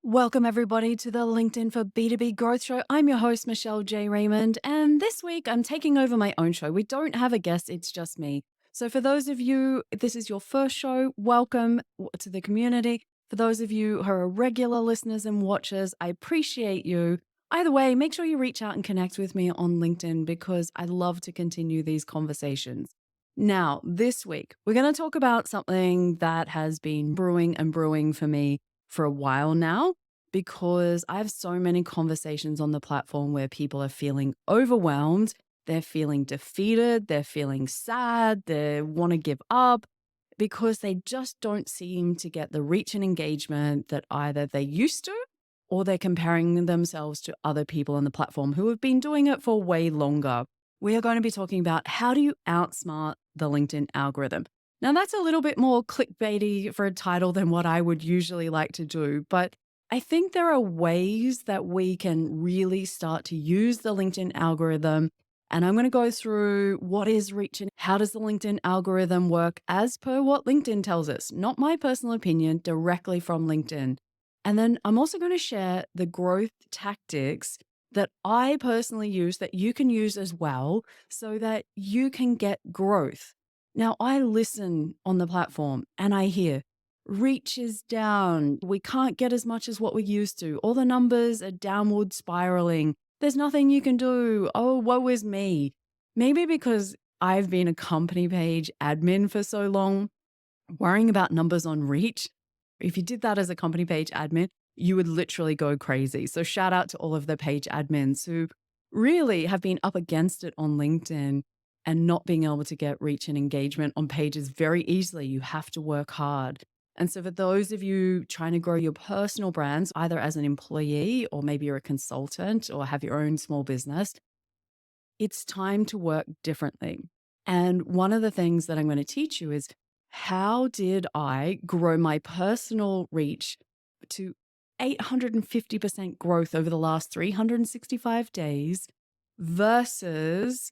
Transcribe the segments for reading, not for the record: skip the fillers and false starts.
Welcome, everybody, to the LinkedIn for B2B Growth show. I'm your host, Michelle J. Raymond, and this week I'm taking over my own show. We don't have a guest, it's just me. So, for those of you, if this is your first show, welcome to the community. For those of you who are regular listeners and watchers, I appreciate you. Either way, make sure you reach out and connect with me on LinkedIn because I love to continue these conversations. Now, this week, we're going to talk about something that has been brewing and brewing for me for a while now, because I have so many conversations on the platform where people are feeling overwhelmed, they're feeling defeated, they're feeling sad, they want to give up because they just don't seem to get the reach and engagement that either they used to or they're comparing themselves to other people on the platform who have been doing it for way longer. We are going to be talking about how do you outsmart the LinkedIn algorithm. Now, that's a little bit more clickbaity for a title than what I would usually like to do, but I think there are ways that we can really start to use the LinkedIn algorithm. And I'm going to go through what is reach and how does the LinkedIn algorithm work as per what LinkedIn tells us, not my personal opinion, directly from LinkedIn. And then I'm also going to share the growth tactics that I personally use that you can use as well so that you can get growth. Now, I listen on the platform and I hear reach is down. We can't get as much as what we used to. All the numbers are downward spiraling. There's nothing you can do. Oh, woe is me. Maybe because I've been a company page admin for so long, worrying about numbers on reach. If you did that as a company page admin, you would literally go crazy. So shout out to all of the page admins who really have been up against it on LinkedIn and not being able to get reach and engagement on pages very easily. You have to work hard. And so for those of you trying to grow your personal brands, either as an employee or maybe you're a consultant or have your own small business, it's time to work differently. And one of the things that I'm going to teach you is how did I grow my personal reach to 850% growth over the last 365 days versus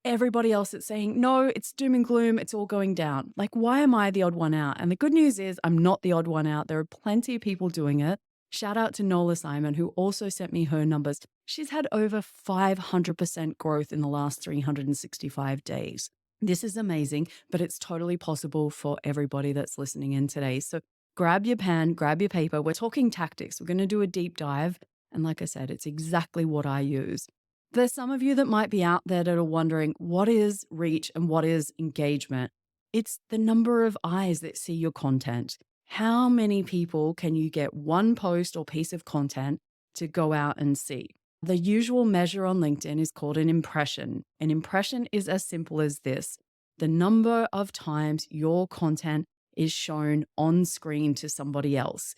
everybody else that's saying, no, it's doom and gloom, it's all going down. Like, why am I the odd one out? And the good news is I'm not the odd one out. There are plenty of people doing it. Shout out to Nola Simon, who also sent me her numbers. She's had over 500% growth in the last 365 days. This is amazing, but it's totally possible for everybody that's listening in today. So grab your pen, grab your paper. We're talking tactics. We're going to do a deep dive. And like I said, it's exactly what I use. There's some of you that might be out there that are wondering what is reach and what is engagement. It's the number of eyes that see your content. How many people can you get one post or piece of content to go out and see? The usual measure on LinkedIn is called an impression. An impression is as simple as this: the number of times your content is shown on screen to somebody else.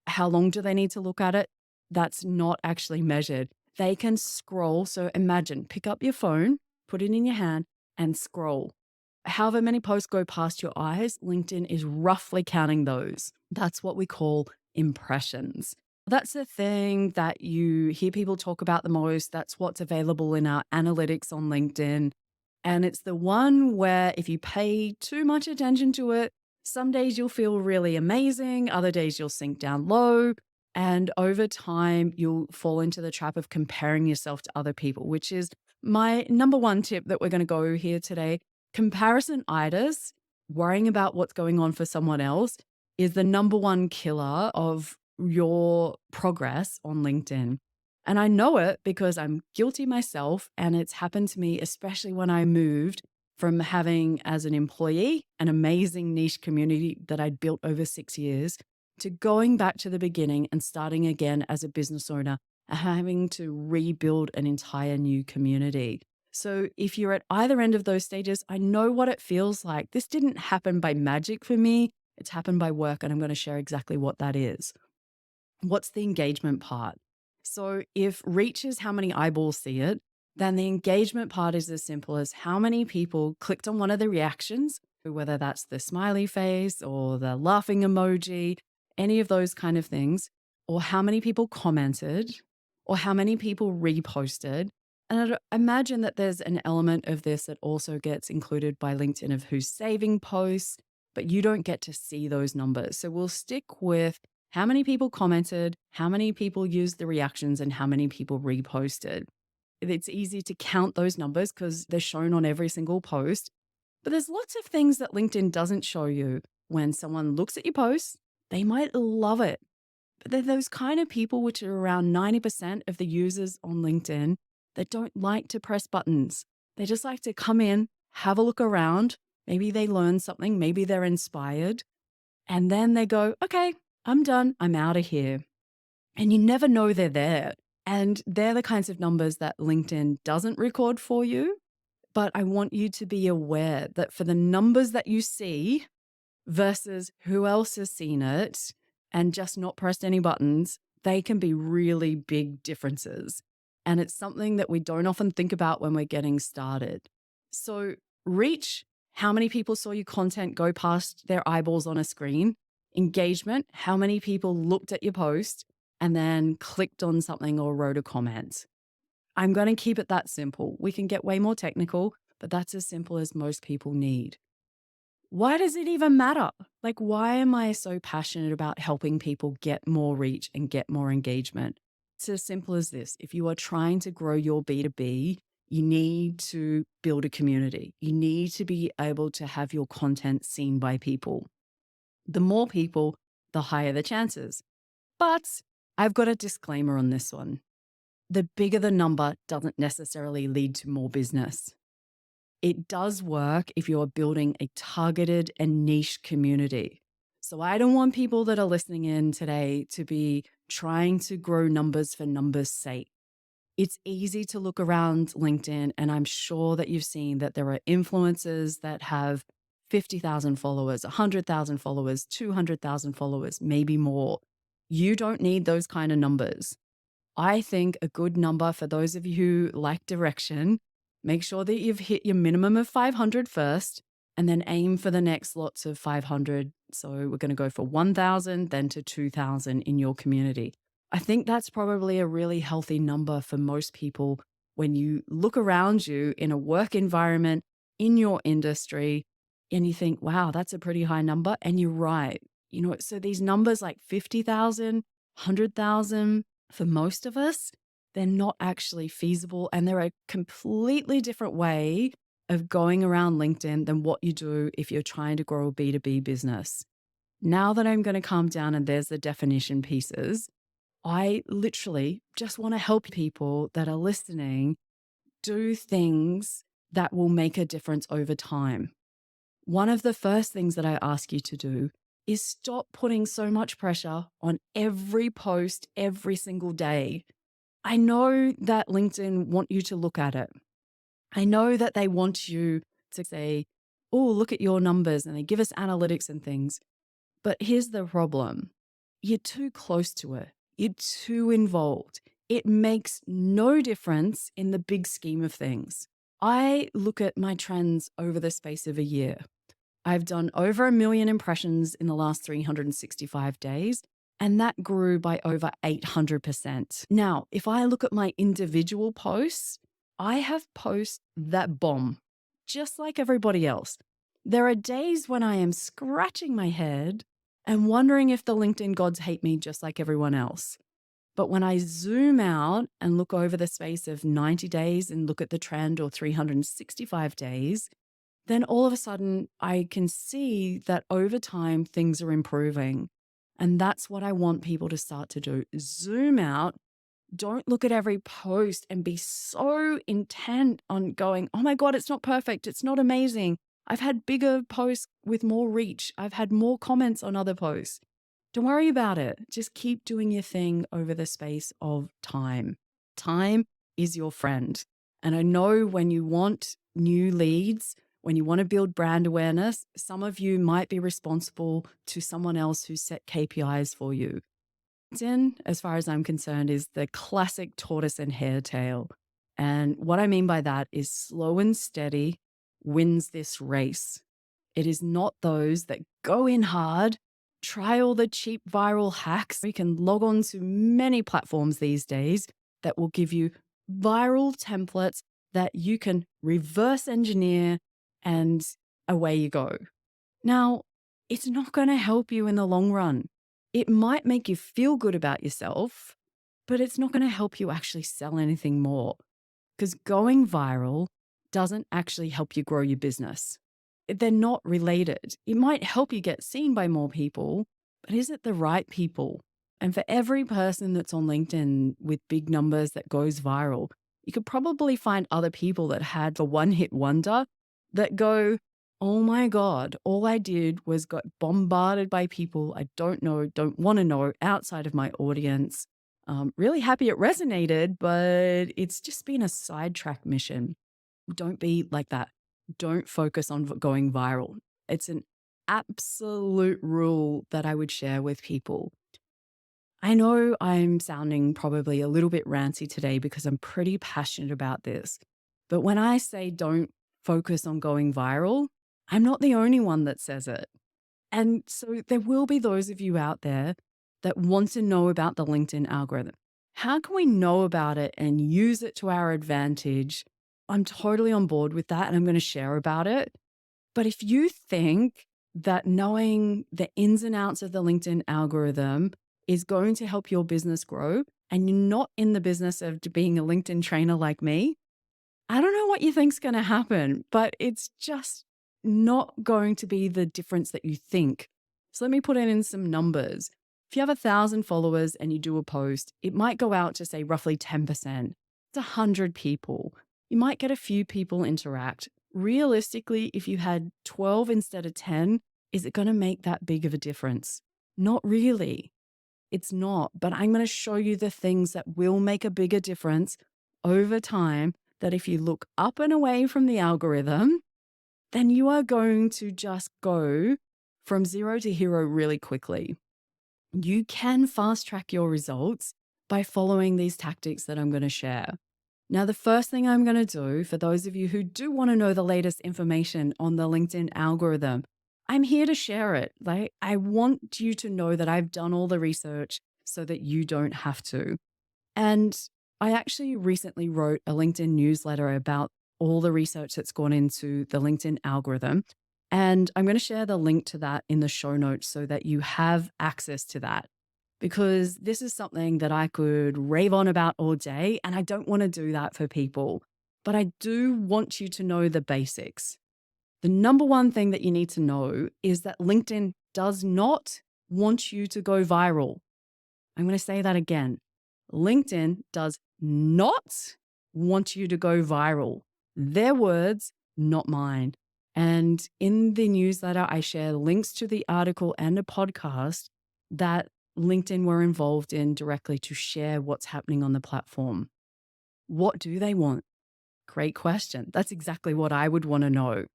How long do they need to look at it? That's not actually measured. They can scroll. So imagine, pick up your phone, put it in your hand and scroll. However many posts go past your eyes, LinkedIn is roughly counting those. That's what we call impressions. That's the thing that you hear people talk about the most. That's what's available in our analytics on LinkedIn. And it's the one where if you pay too much attention to it, some days you'll feel really amazing, other days you'll sink down low. And over time, you'll fall into the trap of comparing yourself to other people, which is my number one tip that we're going to go here today. Comparison-itis, worrying about what's going on for someone else, is the number one killer of your progress on LinkedIn. And I know it because I'm guilty myself, and it's happened to me, especially when I moved from having as an employee an amazing niche community that I'd built over 6 years to going back to the beginning and starting again as a business owner and having to rebuild an entire new community. So if you're at either end of those stages, I know what it feels like. This didn't happen by magic for me. It's happened by work, and I'm going to share exactly what that is. What's the engagement part? So if reach is how many eyeballs see it, then the engagement part is as simple as how many people clicked on one of the reactions, whether that's the smiley face or the laughing emoji, any of those kind of things, or how many people commented, or how many people reposted. And I'd imagine that there's an element of this that also gets included by LinkedIn of who's saving posts, but you don't get to see those numbers. So we'll stick with How many people commented? How many people used the reactions? And how many people reposted? It's easy to count those numbers because they're shown on every single post. But there's lots of things that LinkedIn doesn't show you. When someone looks at your post, they might love it. But they're those kind of people, which are around 90% of the users on LinkedIn, that don't like to press buttons. They just like to come in, have a look around. Maybe they learn something, maybe they're inspired. And then they go, okay, I'm done. I'm out of here. And you never know they're there. And they're the kinds of numbers that LinkedIn doesn't record for you. But I want you to be aware that for the numbers that you see versus who else has seen it and just not pressed any buttons, they can be really big differences. And it's something that we don't often think about when we're getting started. So reach, how many people saw your content go past their eyeballs on a screen? Engagement, how many people looked at your post and then clicked on something or wrote a comment? I'm going to keep it that simple. We can get way more technical, but that's as simple as most people need. Why does it even matter? Like, why am I so passionate about helping people get more reach and get more engagement? It's as simple as this. If you are trying to grow your B2B, you need to build a community. You need to be able to have your content seen by people. The more people, the higher the chances. But I've got a disclaimer on this one. The bigger the number doesn't necessarily lead to more business. It does work if you're building a targeted and niche community. So I don't want people that are listening in today to be trying to grow numbers for numbers' sake. It's easy to look around LinkedIn, and I'm sure that you've seen that there are influencers that have 50,000 followers, 100,000 followers, 200,000 followers, maybe more. You don't need those kind of numbers. I think a good number for those of you who like direction, make sure that you've hit your minimum of 500 first and then aim for the next lots of 500. So we're going to go for 1,000, then to 2,000 in your community. I think that's probably a really healthy number for most people when you look around you in a work environment, in your industry, and you think, wow, that's a pretty high number. And you're right. So these numbers like 50,000, 100,000, for most of us, they're not actually feasible. And they're a completely different way of going around LinkedIn than what you do if you're trying to grow a B2B business. Now that I'm going to calm down and there's the definition pieces, I literally just want to help people that are listening do things that will make a difference over time. One of the first things that I ask you to do is stop putting so much pressure on every post every single day. I know that LinkedIn want you to look at it. I know that they want you to say, oh, look at your numbers, and they give us analytics and things. But here's the problem. You're too close to it. You're too involved. It makes no difference in the big scheme of things. I look at my trends over the space of a year. I've done over 1 million impressions in the last 365 days, and that grew by over 800%. Now, if I look at my individual posts, I have posts that bomb, just like everybody else. There are days when I am scratching my head and wondering if the LinkedIn gods hate me just like everyone else. But when I zoom out and look over the space of 90 days and look at the trend, or 365 days, then all of a sudden I can see that over time things are improving. And that's what I want people to start to do. Zoom out. Don't look at every post and be so intent on going, oh my God, it's not perfect. It's not amazing. I've had bigger posts with more reach. I've had more comments on other posts. Don't worry about it. Just keep doing your thing over the space of time. Time is your friend. And I know when you want new leads, when you want to build brand awareness, some of you might be responsible to someone else who set KPIs for you. LinkedIn, as far as I'm concerned, is the classic tortoise and hare tale. And what I mean by that is slow and steady wins this race. It is not those that go in hard, try all the cheap viral hacks. You can log on to many platforms these days that will give you viral templates that you can reverse engineer, and away you go. Now, it's not going to help you in the long run. It might make you feel good about yourself, but it's not going to help you actually sell anything more, because going viral doesn't actually help you grow your business. They're not related. It might help you get seen by more people, but is it the right people? And for every person that's on LinkedIn with big numbers that goes viral, you could probably find other people that had the one hit wonder that go, oh my God, all I did was got bombarded by people I don't know, don't want to know, outside of my audience. Really happy it resonated, but it's just been a sidetrack mission. Don't be like that. Don't focus on going viral. It's an absolute rule that I would share with people. I know I'm sounding probably a little bit ranty today because I'm pretty passionate about this. But when I say don't focus on going viral, I'm not the only one that says it. And so there will be those of you out there that want to know about the LinkedIn algorithm. How can we know about it and use it to our advantage? I'm totally on board with that and I'm going to share about it. But if you think that knowing the ins and outs of the LinkedIn algorithm is going to help your business grow, and you're not in the business of being a LinkedIn trainer like me, I don't know what you think's going to happen, but it's just not going to be the difference that you think. So let me put it in some numbers. If you have 1,000 followers and you do a post, it might go out to say roughly 10%. It's 100 people. You might get a few people interact. Realistically, if you had 12 instead of 10, is it going to make that big of a difference? Not really. It's not, but I'm going to show you the things that will make a bigger difference over time, that if you look up and away from the algorithm, then you are going to just go from 0 to hero really quickly. You can fast track your results by following these tactics that I'm going to share. Now, the first thing I'm going to do for those of you who do want to know the latest information on the LinkedIn algorithm, I'm here to share it. Like, I want you to know that I've done all the research so that you don't have to. And I actually recently wrote a LinkedIn newsletter about all the research that's gone into the LinkedIn algorithm. And I'm going to share the link to that in the show notes so that you have access to that, because this is something that I could rave on about all day, and I don't want to do that for people. But I do want you to know the basics. The number one thing that you need to know is that LinkedIn does not want you to go viral. I'm going to say that again. LinkedIn does not want you to go viral. Their words, not mine. And in the newsletter, I share links to the article and a podcast that LinkedIn were involved in directly to share what's happening on the platform. What do they want? Great question. That's exactly what I would want to know.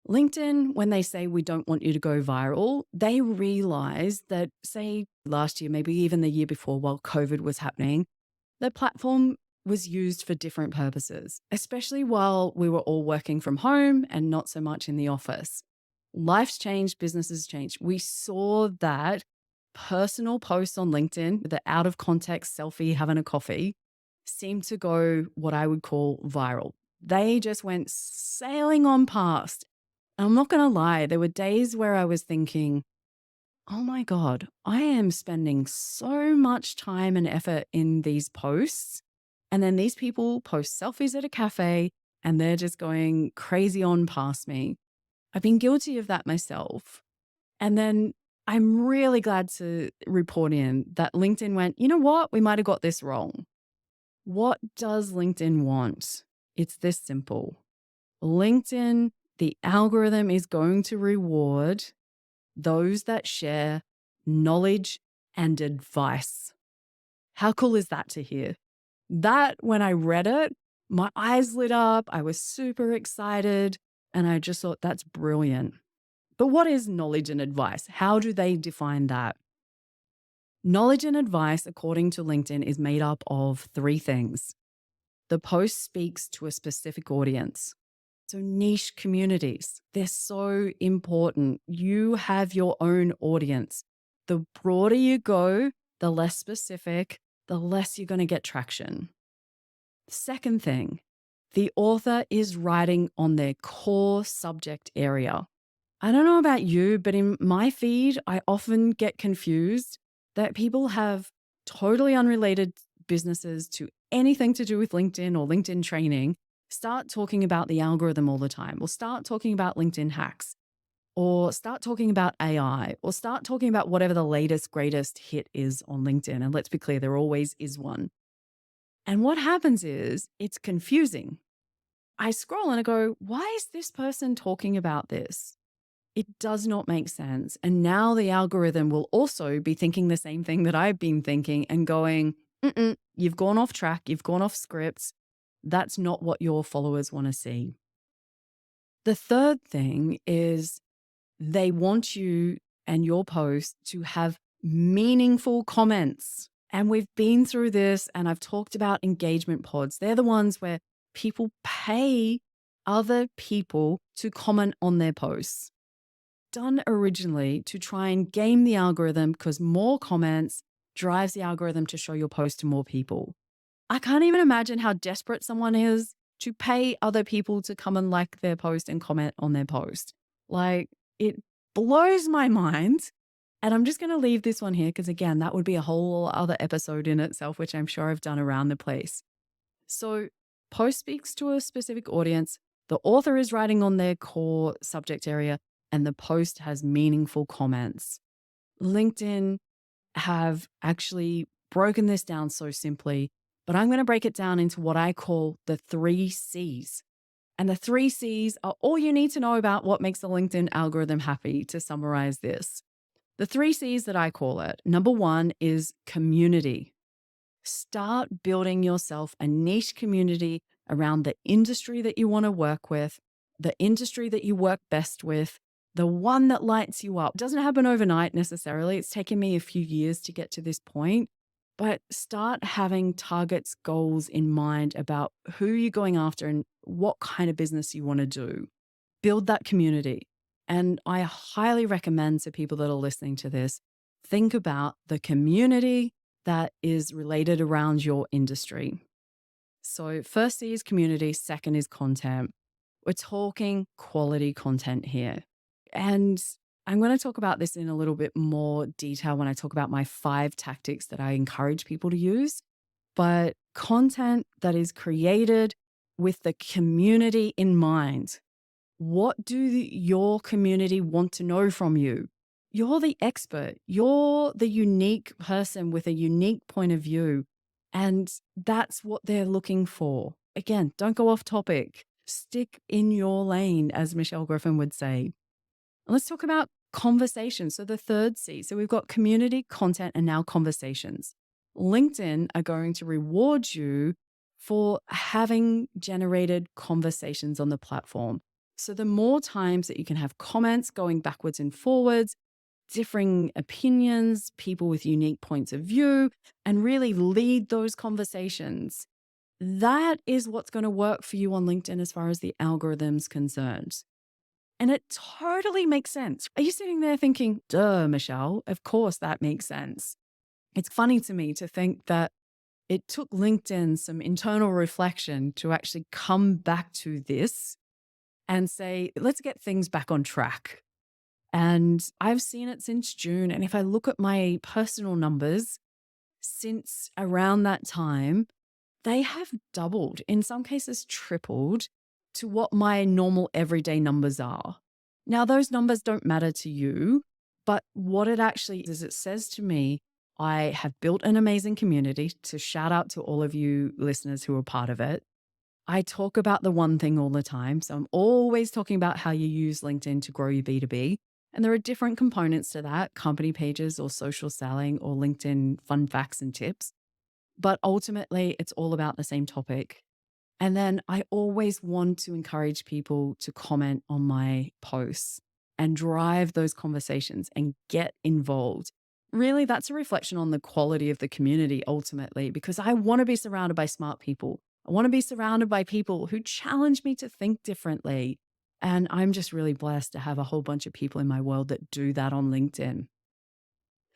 LinkedIn, when they say we don't want you to go viral, they realize that, say, last year, maybe even the year before, while COVID was happening, the platform was used for different purposes, especially while we were all working from home and not so much in the office. Life's changed, businesses changed. We saw that personal posts on LinkedIn, the out of context selfie having a coffee, seemed to go what I would call viral. They just went sailing on past. I'm not going to lie, there were days where I was thinking, oh my God, I am spending so much time and effort in these posts. And then these people post selfies at a cafe and they're just going crazy on past me. I've been guilty of that myself. And then I'm really glad to report in that LinkedIn went, you know what? We might have got this wrong. What does LinkedIn want? It's this simple. LinkedIn, the algorithm is going to reward those that share knowledge and advice. How cool is that to hear? That, when I read it, my eyes lit up. I was super excited. And I just thought, that's brilliant. But what is knowledge and advice? How do they define that? Knowledge and advice, according to LinkedIn, is made up of 3 things. The post speaks to a specific audience. So niche communities, they're so important. You have your own audience. The broader you go, the less specific, the less you're going to get traction. Second thing, the author is writing on their core subject area. I don't know about you, but in my feed, I often get confused that people have totally unrelated businesses to anything to do with LinkedIn or LinkedIn training start talking about the algorithm all the time, or start talking about LinkedIn hacks, or start talking about AI, or start talking about whatever the latest, greatest hit is on LinkedIn. And let's be clear, there always is one. And what happens is it's confusing. I scroll and I go, why is this person talking about this? It does not make sense. And now the algorithm will also be thinking the same thing that I've been thinking and going, you've gone off track, you've gone off script. That's not what your followers want to see. The third thing is they want you and your post to have meaningful comments. And we've been through this, and I've talked about engagement pods. They're the ones where people pay other people to comment on their posts. Done originally to try and game the algorithm, because more comments drives the algorithm to show your post to more people. I can't even imagine how desperate someone is to pay other people to come and like their post and comment on their post. Like, it blows my mind. And I'm just going to leave this one here because, again, that would be a whole other episode in itself, which I'm sure I've done around the place. So post speaks to a specific audience. The author is writing on their core subject area, and the post has meaningful comments. LinkedIn have actually broken this down so simply, but I'm going to break it down into what I call the 3 C's. And the 3 C's are all you need to know about what makes the LinkedIn algorithm happy, to summarize this. The 3 C's that I call it, number 1 is community. Start building yourself a niche community around the industry that you want to work with, the industry that you work best with, the one that lights you up. It doesn't happen overnight necessarily. It's taken me a few years to get to this point, but start having targets, goals in mind about who you're going after and what kind of business you want to do. Build that community. And I highly recommend to people that are listening to this, think about the community that is related around your industry. So first C is community, second is content. We're talking quality content here. And I'm going to talk about this in a little bit more detail when I talk about my 5 tactics that I encourage people to use. But content that is created with the community in mind. What do your community want to know from you? You're the expert. You're the unique person with a unique point of view. And that's what they're looking for. Again, don't go off topic. Stick in your lane, as Michelle Griffin would say. Let's talk about conversation. So the 3rd C. So we've got community, content, and now conversations. LinkedIn are going to reward you for having generated conversations on the platform. So the more times that you can have comments going backwards and forwards, differing opinions, people with unique points of view, and really lead those conversations, that is what's going to work for you on LinkedIn as far as the algorithm's concerned. And it totally makes sense. Are you sitting there thinking, duh, Michelle, of course that makes sense? It's funny to me to think that it took LinkedIn some internal reflection to actually come back to this and say, let's get things back on track. And I've seen it since June. And if I look at my personal numbers since around that time, they have doubled, in some cases tripled, to what my normal everyday numbers are. Now, those numbers don't matter to you, but what it actually is, it says to me, I have built an amazing community. To shout out to all of you listeners who are part of it. I talk about the one thing all the time. So I'm always talking about how you use LinkedIn to grow your B2B. And there are different components to that, company pages or social selling or LinkedIn fun facts and tips. But ultimately, it's all about the same topic. And then I always want to encourage people to comment on my posts and drive those conversations and get involved. Really, that's a reflection on the quality of the community ultimately, because I want to be surrounded by smart people. I want to be surrounded by people who challenge me to think differently. And I'm just really blessed to have a whole bunch of people in my world that do that on LinkedIn.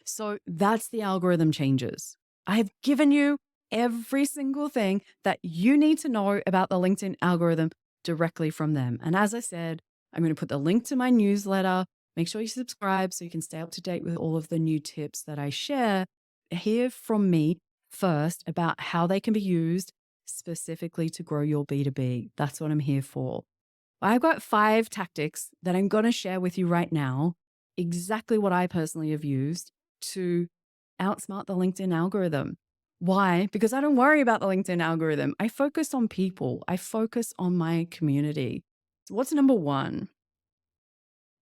So that's the algorithm changes. I have given you every single thing that you need to know about the LinkedIn algorithm directly from them. And as I said, I'm going to put the link to my newsletter. Make sure you subscribe so you can stay up to date with all of the new tips that I share. hear from me first about how they can be used specifically to grow your B2B. That's what I'm here for. I've got 5 tactics that I'm going to share with you right now, exactly what I personally have used to outsmart the LinkedIn algorithm. Why? Because I don't worry about the LinkedIn algorithm. I focus on people. I focus on my community. So what's number 1?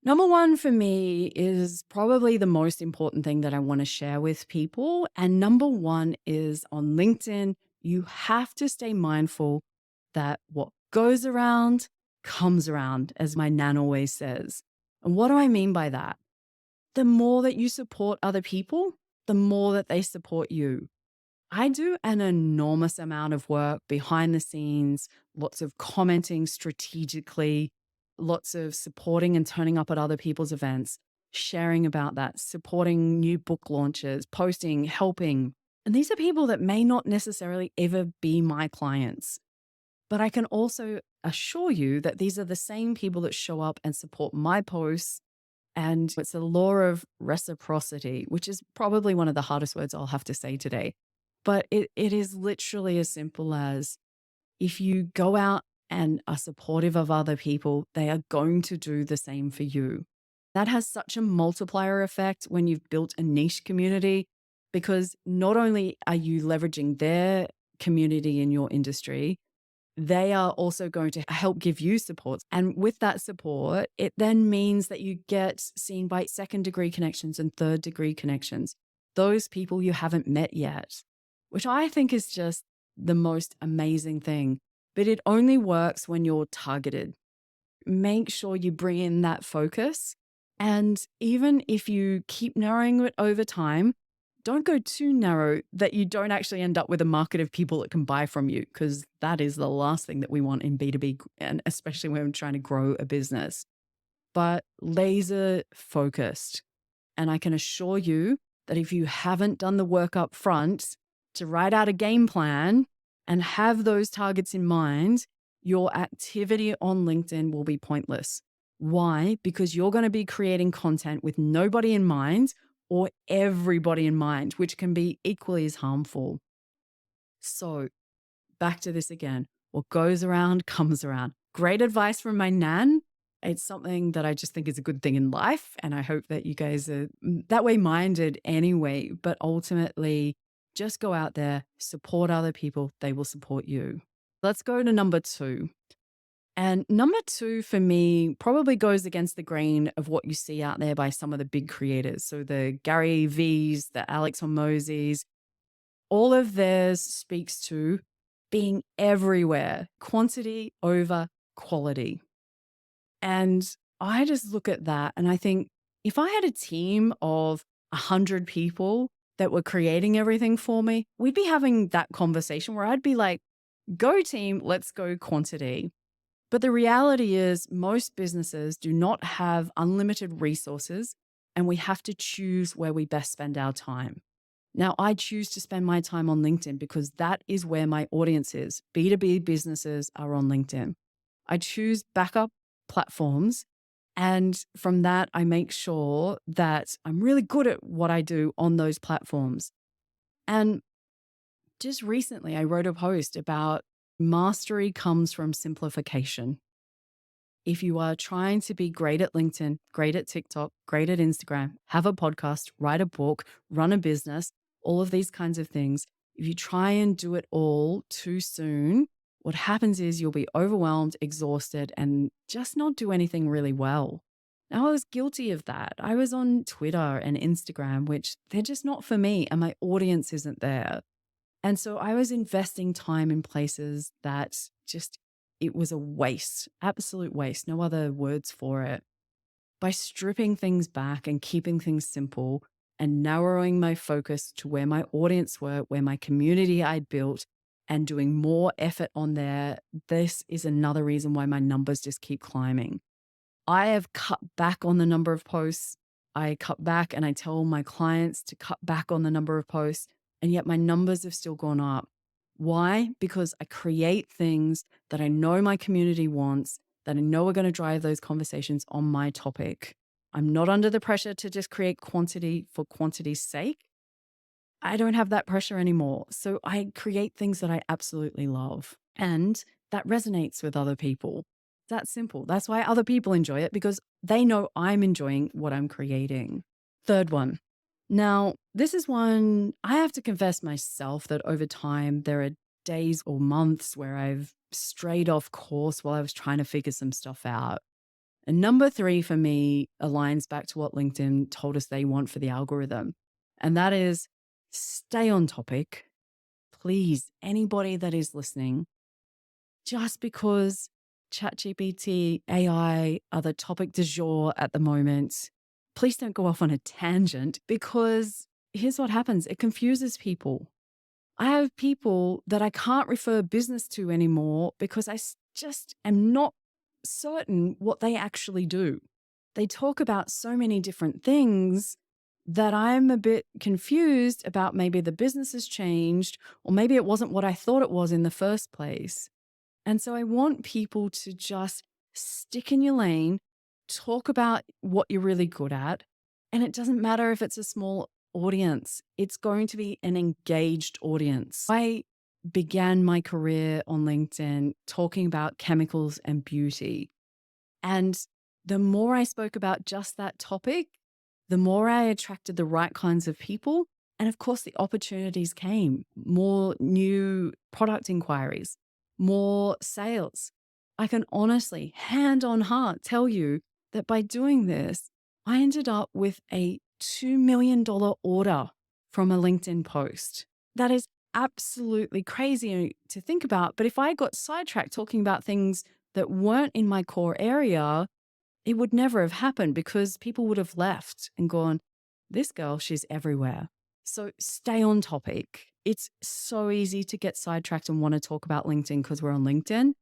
Number 1 for me is probably the most important thing that I want to share with people. And number 1 is on LinkedIn, you have to stay mindful that what goes around comes around, as my nan always says. And what do I mean by that? The more that you support other people, the more that they support you. I do an enormous amount of work behind the scenes, lots of commenting strategically, lots of supporting and turning up at other people's events, sharing about that, supporting new book launches, posting, helping. And these are people that may not necessarily ever be my clients. But I can also assure you that these are the same people that show up and support my posts. And it's the law of reciprocity, which is probably one of the hardest words I'll have to say today. But it is literally as simple as if you go out and are supportive of other people, they are going to do the same for you. That has such a multiplier effect when you've built a niche community, because not only are you leveraging their community in your industry, they are also going to help give you support. And with that support, it then means that you get seen by second degree connections and third degree connections, those people you haven't met yet, which I think is just the most amazing thing. But it only works when you're targeted. Make sure you bring in that focus. And even if you keep narrowing it over time, don't go too narrow that you don't actually end up with a market of people that can buy from you, because that is the last thing that we want in B2B, and especially when we're trying to grow a business. But laser focused. And I can assure you that if you haven't done the work up front to write out a game plan and have those targets in mind, your activity on LinkedIn will be pointless. Why? Because you're going to be creating content with nobody in mind or everybody in mind, which can be equally as harmful. So back to this again. What goes around comes around. Great advice from my nan. It's something that I just think is a good thing in life. And I hope that you guys are that way minded anyway. But ultimately, just go out there, support other people. They will support you. Let's go to number 2. And number 2 for me probably goes against the grain of what you see out there by some of the big creators. So the Gary V's, the Alex Hormozzi's, all of theirs speaks to being everywhere, quantity over quality. And I just look at that and I think, if I had a team of 100 people that were creating everything for me, we'd be having that conversation where I'd be like, go team, let's go quantity. But the reality is most businesses do not have unlimited resources, and we have to choose where we best spend our time. Now, I choose to spend my time on LinkedIn because that is where my audience is. B2B businesses are on LinkedIn. I choose backup platforms, and from that, I make sure that I'm really good at what I do on those platforms. And just recently, I wrote a post about mastery comes from simplification. If you are trying to be great at LinkedIn, great at TikTok, great at Instagram, have a podcast, write a book, run a business, all of these kinds of things, if you try and do it all too soon, what happens is you'll be overwhelmed, exhausted, and just not do anything really well. Now, I was guilty of that. I was on Twitter and Instagram, which they're just not for me, and my audience isn't there. And so I was investing time in places that just, it was a waste, absolute waste, no other words for it. By stripping things back and keeping things simple and narrowing my focus to where my audience were, where my community I'd built, and doing more effort on there, this is another reason why my numbers just keep climbing. I have cut back on the number of posts. I cut back and I tell my clients to cut back on the number of posts, and yet my numbers have still gone up. Why? Because I create things that I know my community wants, that I know are going to drive those conversations on my topic. I'm not under the pressure to just create quantity for quantity's sake. I don't have that pressure anymore. So I create things that I absolutely love and that resonates with other people. That's simple. That's why other people enjoy it, because they know I'm enjoying what I'm creating. Third one. Now, this is one I have to confess myself that over time, there are days or months where I've strayed off course while I was trying to figure some stuff out. And number three for me aligns back to what LinkedIn told us they want for the algorithm. And that is stay on topic. Please, anybody that is listening, just because ChatGPT, AI are the topic du jour at the moment, please don't go off on a tangent, because here's what happens. It confuses people. I have people that I can't refer business to anymore because just am not certain what they actually do. They talk about so many different things that I'm a bit confused about. Maybe the business has changed, or maybe it wasn't what I thought it was in the first place. And so I want people to just stick in your lane, talk about what you're really good at. And it doesn't matter if it's a small audience, it's going to be an engaged audience. I began my career on LinkedIn talking about chemicals and beauty. And the more I spoke about just that topic, the more I attracted the right kinds of people. And of course, the opportunities came, more new product inquiries, more sales. I can honestly, hand on heart, tell you that by doing this, I ended up with a $2 million order from a LinkedIn post. That is absolutely crazy to think about. But if I got sidetracked talking about things that weren't in my core area, it would never have happened, because people would have left and gone, this girl, she's everywhere. So stay on topic. It's so easy to get sidetracked and want to talk about LinkedIn because we're on LinkedIn.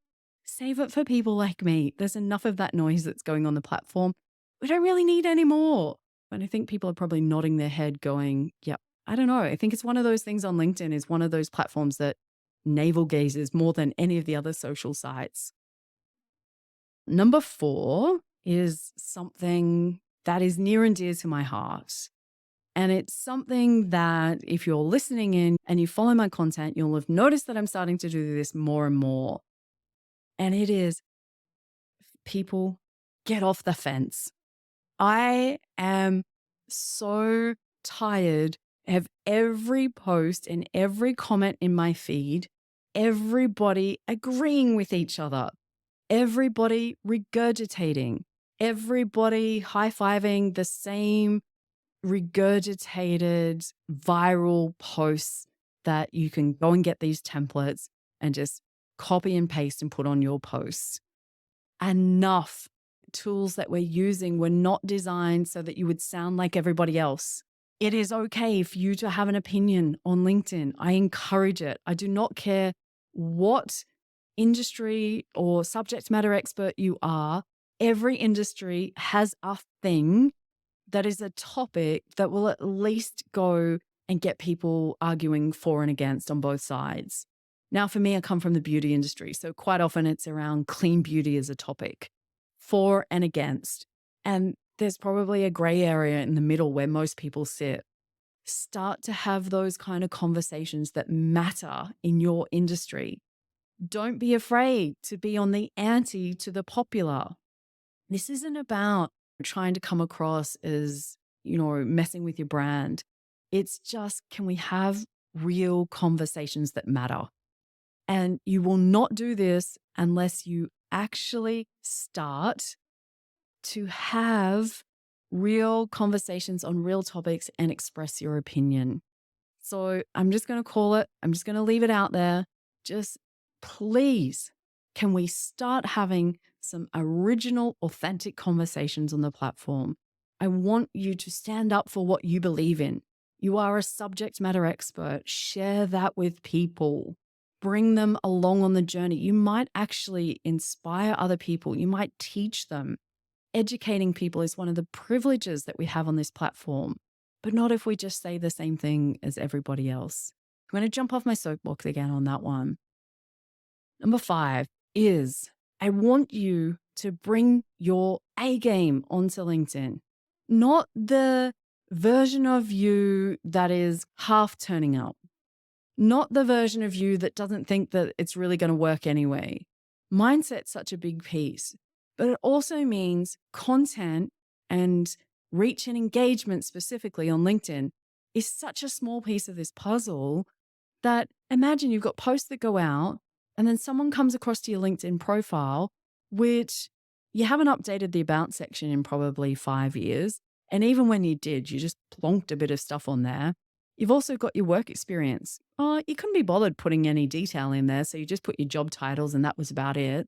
Save it for people like me. There's enough of that noise that's going on the platform. We don't really need any more. And I think people are probably nodding their head going, yep, I don't know. I think it's one of those things on LinkedIn is one of those platforms that navel gazes more than any of the other social sites. Number 4 is something that is near and dear to my heart. And it's something that if you're listening in and you follow my content, you'll have noticed that I'm starting to do this more and more. And it is, people, get off the fence. I am so tired of every post and every comment in my feed, everybody agreeing with each other, everybody regurgitating, everybody high-fiving the same regurgitated viral posts that you can go and get these templates and just copy and paste and put on your posts. Enough. Tools that we're using were not designed so that you would sound like everybody else. It is okay for you to have an opinion on LinkedIn. I encourage it. I do not care what industry or subject matter expert you are. Every industry has a thing that is a topic that will at least go and get people arguing for and against on both sides. Now, for me, I come from the beauty industry, so quite often it's around clean beauty as a topic, for and against. And there's probably a gray area in the middle where most people sit. Start to have those kind of conversations that matter in your industry. Don't be afraid to be on the anti to the popular. This isn't about trying to come across as, messing with your brand. It's just, can we have real conversations that matter? And you will not do this unless you actually start to have real conversations on real topics and express your opinion. So I'm just going to call it, I'm just going to leave it out there. Just please, can we start having some original, authentic conversations on the platform? I want you to stand up for what you believe in. You are a subject matter expert. Share that with people. Bring them along on the journey. You might actually inspire other people. You might teach them. Educating people is one of the privileges that we have on this platform, but not if we just say the same thing as everybody else. I'm going to jump off my soapbox again on that one. Number 5 is, I want you to bring your A game onto LinkedIn. Not the version of you that is half turning up, not the version of you that doesn't think that it's really going to work anyway. Mindset's such a big piece, but it also means content and reach and engagement specifically on LinkedIn is such a small piece of this puzzle that imagine you've got posts that go out and then someone comes across to your LinkedIn profile, which you haven't updated the about section in probably 5 years. And even when you did, you just plonked a bit of stuff on there. You've also got your work experience. Oh, you couldn't be bothered putting any detail in there, so you just put your job titles and that was about it.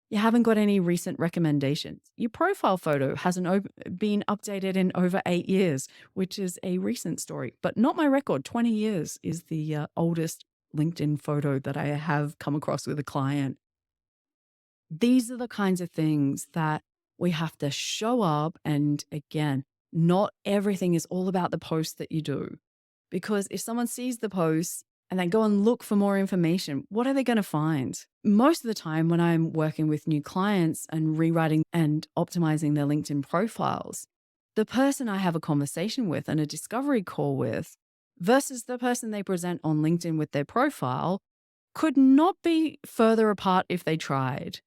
You haven't got any recent recommendations. Your profile photo hasn't been updated in over 8 years, which is a recent story, but not my record. 20 years is the oldest LinkedIn photo that I have come across with a client. These are the kinds of things that we have to show up. And again, not everything is all about the post that you do. Because if someone sees the post and they go and look for more information, what are they going to find? Most of the time when I'm working with new clients and rewriting and optimizing their LinkedIn profiles, the person I have a conversation with and a discovery call with versus the person they present on LinkedIn with their profile could not be further apart if they tried.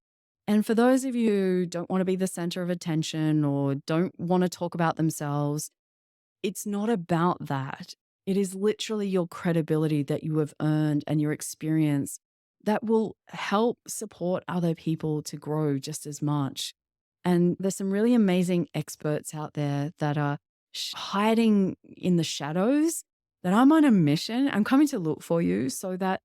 And for those of you who don't want to be the center of attention or don't want to talk about themselves, it's not about that. It is literally your credibility that you have earned and your experience that will help support other people to grow just as much. And there's some really amazing experts out there that are hiding in the shadows that I'm on a mission. I'm coming to look for you so that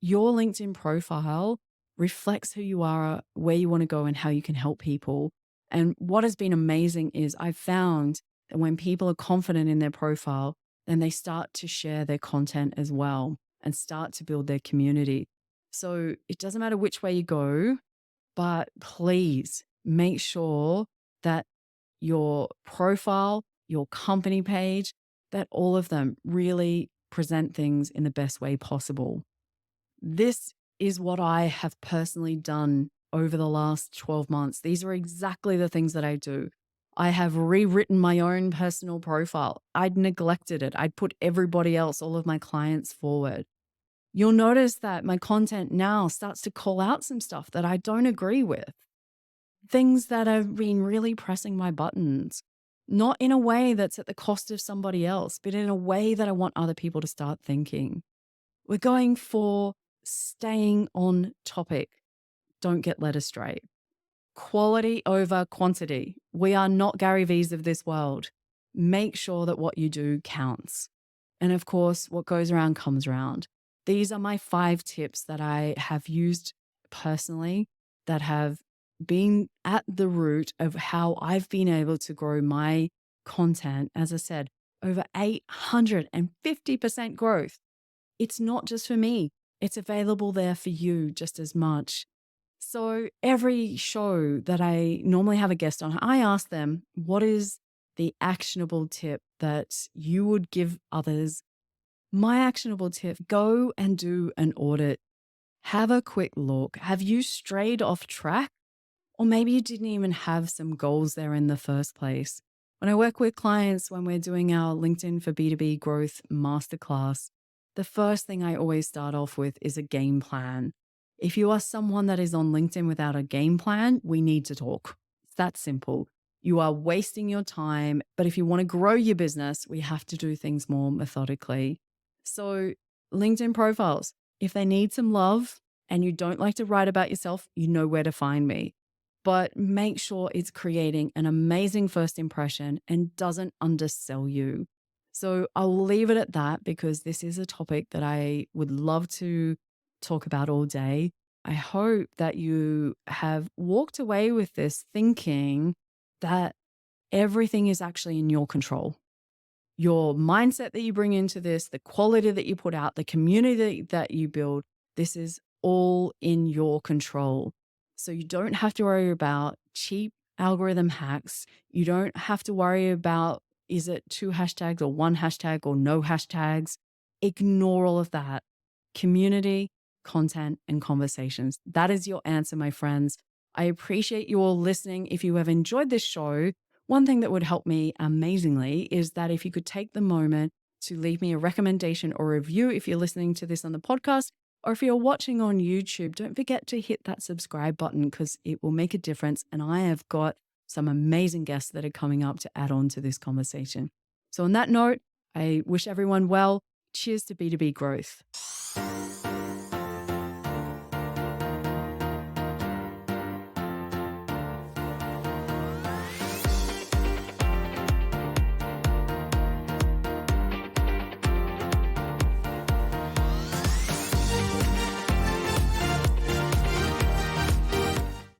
your LinkedIn profile reflects who you are, where you want to go, and how you can help people. And what has been amazing is I've found that when people are confident in their profile, then they start to share their content as well and start to build their community. So it doesn't matter which way you go, but please make sure that your profile, your company page, that all of them really present things in the best way possible. This is what I have personally done over the last 12 months. These are exactly the things that I do. I have rewritten my own personal profile. I'd neglected it. I'd put everybody else, all of my clients forward. You'll notice that my content now starts to call out some stuff that I don't agree with. Things that have been really pressing my buttons, not in a way that's at the cost of somebody else, but in a way that I want other people to start thinking. We're going for staying on topic. Don't get led astray. Quality over quantity. We are not Gary V's of this world. Make sure that what you do counts. And of course, what goes around comes around. These are my 5 tips that I have used personally that have been at the root of how I've been able to grow my content. As I said, over 850% growth. It's not just for me. It's available there for you just as much. So every show that I normally have a guest on, I ask them, what is the actionable tip that you would give others? My actionable tip, go and do an audit. Have a quick look. Have you strayed off track? Or maybe you didn't even have some goals there in the first place. When I work with clients, when we're doing our LinkedIn for B2B Growth masterclass, the first thing I always start off with is a game plan. If you are someone that is on LinkedIn without a game plan, we need to talk. It's that simple. You are wasting your time. But if you want to grow your business, we have to do things more methodically. So LinkedIn profiles, if they need some love and you don't like to write about yourself, you know where to find me. But make sure it's creating an amazing first impression and doesn't undersell you. So I'll leave it at that because this is a topic that I would love to talk about all day. I hope that you have walked away with this thinking that everything is actually in your control. Your mindset that you bring into this, the quality that you put out, the community that you build, this is all in your control. So you don't have to worry about cheap algorithm hacks. You don't have to worry about, is it 2 hashtags or 1 hashtag or no hashtags? Ignore all of that. Community, content, and conversations. That is your answer, my friends. I appreciate you all listening. If you have enjoyed this show, One thing that would help me amazingly is that if you could take the moment to leave me a recommendation or review if you're listening to this on the podcast, or if you're watching on YouTube, don't forget to hit that subscribe button because it will make a difference. And I have got some amazing guests that are coming up to add on to this conversation. So on that note, I wish everyone well. Cheers to B2B growth.